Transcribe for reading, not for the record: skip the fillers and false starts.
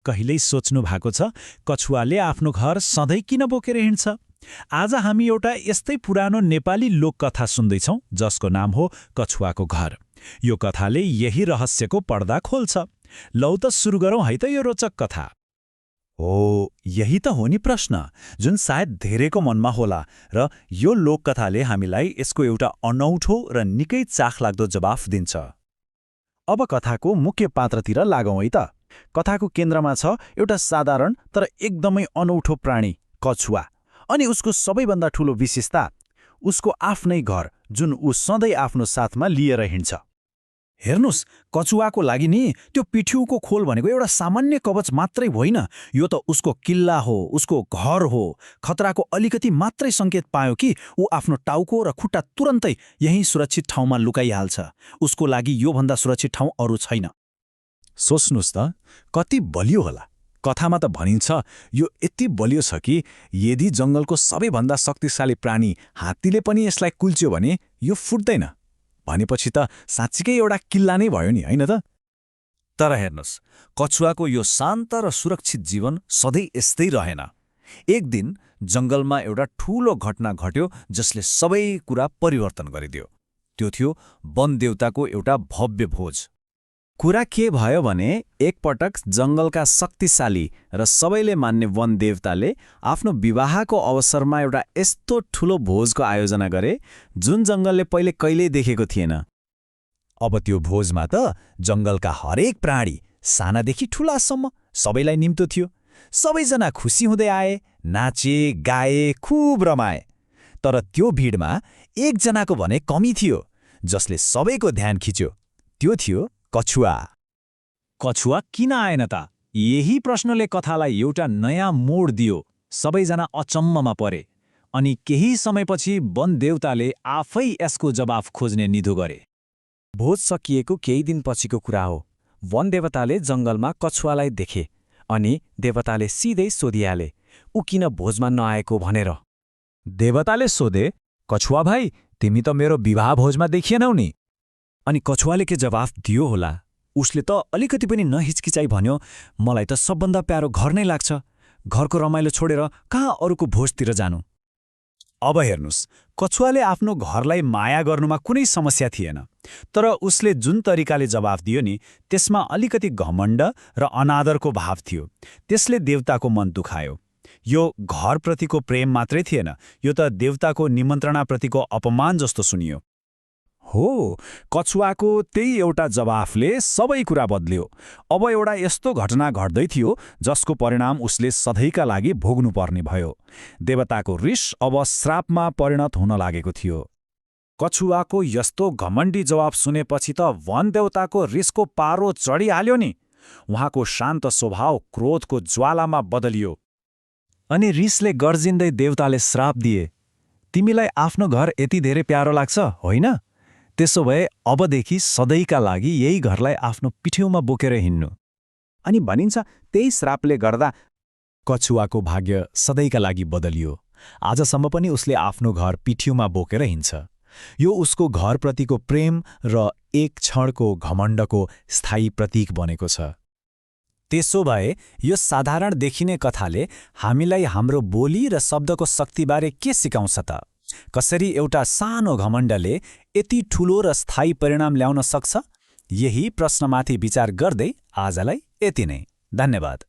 कहिल्यै सोच्नु भएको छ कछुवाले आफ्नो घर सधैँ किन बोकेर हिँड्छ? आज हामी एउटा यस्तै पुरानो नेपाली लोककथा सुन्दैछौँ जसको नाम हो कछुवाको घर। यो कथाले यही रहस्यको पर्दा खोल्छ। लौ त सुरु गरौँ है त यो रोचक कथा। हो, यही त हो नि प्रश्न जुन सायद धेरैको मनमा होला र यो लोककथाले हामीलाई यसको एउटा अनौठो र निकै चाखलाग्दो जवाफ दिन्छ। अब कथाको मुख्य पात्रतिर लागौँ है त। कथाको केन्द्रमा छ एउटा साधारण तर एकदमै अनौठो प्राणी कछुवा। अनि उसको सबैभन्दा ठूलो विशेषता उसको आफ्नै घर जुन ऊ सधैँ आफ्नो साथमा लिएर हिँड्छ। हेर्नुस्, कछुवाको लागि नि त्यो पिठ्यूको खोल भनेको एउटा सामान्य कवच मात्रै होइन, यो त उसको किल्ला हो, उसको घर हो। खतराको अलिकति मात्रै सङ्केत पायो कि ऊ आफ्नो टाउको र खुट्टा तुरन्तै यही सुरक्षित ठाउँमा लुकाइहाल्छ। उसको लागि योभन्दा सुरक्षित ठाउँ अरू छैन। सोच्नुस् त, कति बलियो होला। कथामा त भनिन्छ यो यति बलियो छ कि यदि जङ्गलको सबैभन्दा शक्तिशाली प्राणी हात्तीले पनि यसलाई कुल्च्यो भने यो फुट्दैन। भनेपछि त साँच्चीकै एउटा किल्ला नै भयो नि, होइन त? तर हेर्नुस्, कछुवाको यो शान्त र सुरक्षित जीवन सधैँ यस्तै रहेन। एक दिन जङ्गलमा एउटा ठूलो घटना घट्यो जसले सबै कुरा परिवर्तन गरिदियो। त्यो थियो वनदेवताको एउटा भव्य भोज। कुरा के भयो भने एकपटक जङ्गलका शक्तिशाली र सबैले मान्ने वनदेवताले आफ्नो विवाहको अवसरमा एउटा यस्तो ठूलो भोजको आयोजना गरे जुन जङ्गलले पहिले कहिल्यै देखेको थिएन। अब त्यो भोजमा त जङ्गलका हरेक प्राणी सानादेखि ठूलासम्म सबैलाई निम्तो थियो। सबैजना खुसी हुँदै आए, नाचे, गाए, खुब रमाए। तर त्यो भिडमा एकजनाको भने कमी थियो जसले सबैको ध्यान खिच्यो। त्यो थियो कछुवा। कछुवा किन आएन त? यही प्रश्नले कथालाई एउटा नयाँ मोड दियो। सबैजना अचम्ममा परे अनि केही समयपछि वनदेवताले आफै यसको जवाफ खोज्ने निधो गरे। भोज सकिएको केही दिनपछिको कुरा हो। वनदेवताले जङ्गलमा कछुवालाई देखे अनि देवताले सिधै सोधिहाले, ऊ किन भोजमा नआएको भनेर। देवताले सोधे, कछुवा भाइ, तिमी त मेरो विवाह भोजमा देखिएनौ नि। अनि कछुवाले के जवाफ दियो होला? उसले त अलिकति पनि नहिचकिचाइ भन्यो, मलाई त सबभन्दा प्यारो घर नै लाग्छ। घरको रमाइलो छोडेर कहाँ अरूको भोजतिर जानु? अब हेर्नुस्, कछुवाले आफ्नो घरलाई माया गर्नुमा कुनै समस्या थिएन। तर उसले जुन तरिकाले जवाफ दियो नि त्यसमा अलिकति घमण्ड र अनादरको भाव थियो। त्यसले देवताको मन दुखायो। यो घरप्रतिको प्रेम मात्रै थिएन, यो त देवताको निमन्त्रणाप्रतिको अपमान जस्तो सुनियो। हो, कछुवाको त्यही एउटा जवाफले सबै कुरा बदल्यो। अब एउटा यस्तो घटना घट्दै थियो जसको परिणाम उसले सधैँका लागि भोग्नुपर्ने भयो। देवताको रिस अब श्रापमा परिणत हुन लागेको थियो। कछुवाको यस्तो घमण्डी जवाफ सुनेपछि त वनदेवताको रिसको पारो चढिहाल्यो नि। उहाँको शान्त स्वभाव क्रोधको ज्वालामा बदलियो। अनि रिसले गर्जिँदै देवताले श्राप दिए, तिमीलाई आफ्नो घर यति धेरै प्यारो लाग्छ, होइन? त्यसो भए अबदेखि सधैँका लागि यही घरलाई आफ्नो पिठ्यौमा बोकेर हिँड्नु। अनि भनिन्छ त्यही श्रापले गर्दा कछुवाको भाग्य सधैँका लागि बदलियो। आजसम्म पनि उसले आफ्नो घर पिठ्यौमा बोकेर हिँड्छ। यो उसको घरप्रतिको प्रेम र एक क्षणको घमण्डको स्थायी प्रतीक बनेको छ। त्यसो भए यो साधारण देखिने कथाले हामीलाई हाम्रो बोली र शब्दको शक्तिबारे के सिकाउँछ त? कसरी एउटा सानो घमण्डले यति ठूलो र स्थायी परिणाम ल्याउन सक्छ? यही प्रश्नमाथि विचार गर्दै आजलाई यति नै। धन्यवाद।